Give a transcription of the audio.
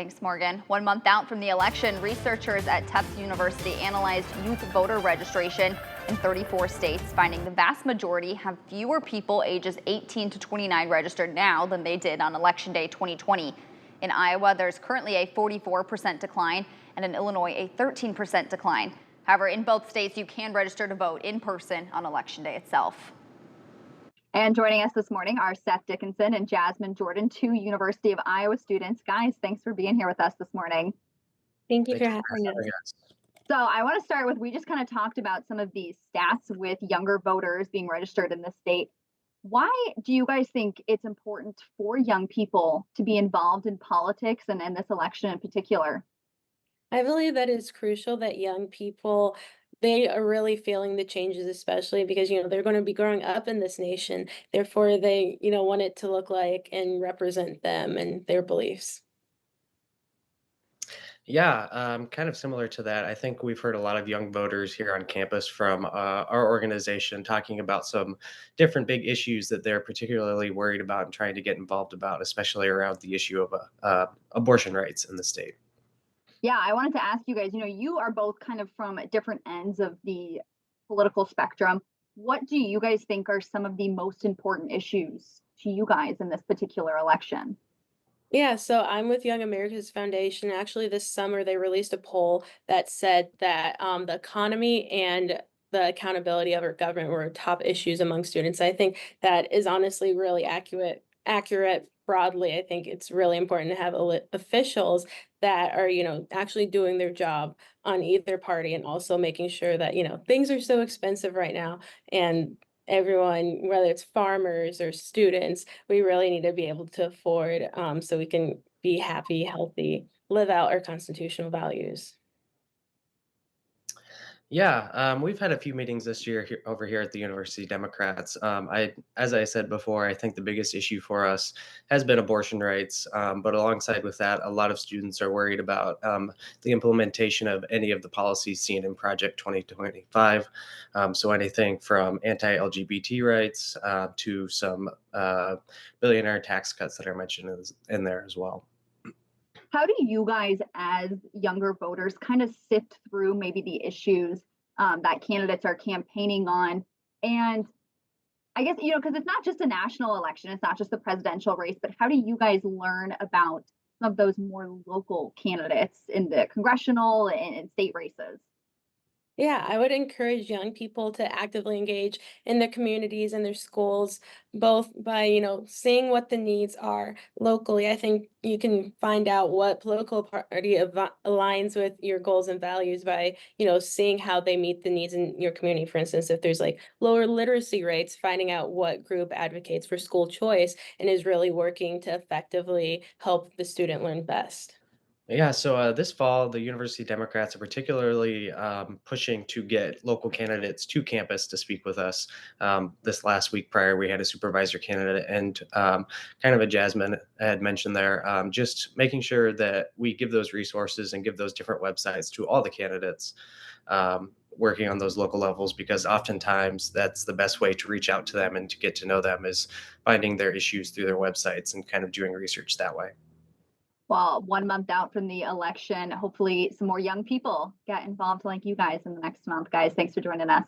Thanks, Morgan. 1 month out from the election, researchers at Tufts University analyzed youth voter registration in 34 states, finding the vast majority have fewer people ages 18 to 29 registered now than they did on Election Day 2020. In Iowa, there's currently a 44% decline, and in Illinois, a 13% decline. However, in both states, you can register to vote in person on Election Day itself. And joining us this morning are Seth, Dickinson, and Jasmyn Jordan, two University of Iowa students. Guys, thanks for being here with us this morning. Thank you Thank for you for having us. having us. So I want to start with, we just kind of talked about some of these stats with younger voters being registered in the state. Why do you guys think it's important for young people to be involved in politics and in this election in particular? I believe that it's crucial that young people they are really feeling the changes, especially because they're going to be growing up in this nation. Therefore, they want it to look like and represent them and their beliefs. Yeah, kind of similar to that. I think we've heard a lot of young voters here on campus from our organization talking about some different big issues that they're particularly worried about and trying to get involved about, especially around the issue of abortion rights in the state. Yeah, I wanted to ask you guys, you are both kind of from different ends of the political spectrum. What do you guys think are some of the most important issues to you guys in this particular election? Yeah, so I'm with Young America's Foundation. Actually, this summer they released a poll that said that the economy and the accountability of our government were top issues among students. I think that is honestly really accurate broadly. I think it's really important to have officials that are, actually doing their job on either party and also making sure that, things are so expensive right now and everyone, whether it's farmers or students, we really need to be able to afford so we can be happy, healthy, live out our constitutional values. Yeah, we've had a few meetings this year over here at the University Democrats. As I said before, I think the biggest issue for us has been abortion rights. But alongside with that, a lot of students are worried about the implementation of any of the policies seen in Project 2025. So anything from anti-LGBT rights to some billionaire tax cuts that are mentioned in there as well. How do you guys, as younger voters, kind of sift through maybe the issues that candidates are campaigning on? And I guess, because it's not just a national election, it's not just the presidential race, but how do you guys learn about some of those more local candidates in the congressional and state races? Yeah, I would encourage young people to actively engage in their communities and their schools, both by, seeing what the needs are locally. I think you can find out what political party aligns with your goals and values by, seeing how they meet the needs in your community. For instance, if there's like lower literacy rates, finding out what group advocates for school choice and is really working to effectively help the student learn best. Yeah, so this fall, the University Democrats are particularly pushing to get local candidates to campus to speak with us. This last week prior, we had a supervisor candidate, and kind of a Jasmyn had mentioned there, just making sure that we give those resources and give those different websites to all the candidates working on those local levels, because oftentimes that's the best way to reach out to them and to get to know them is finding their issues through their websites and kind of doing research that way. Well, 1 month out from the election, hopefully some more young people get involved like you guys in the next month. Guys, thanks for joining us.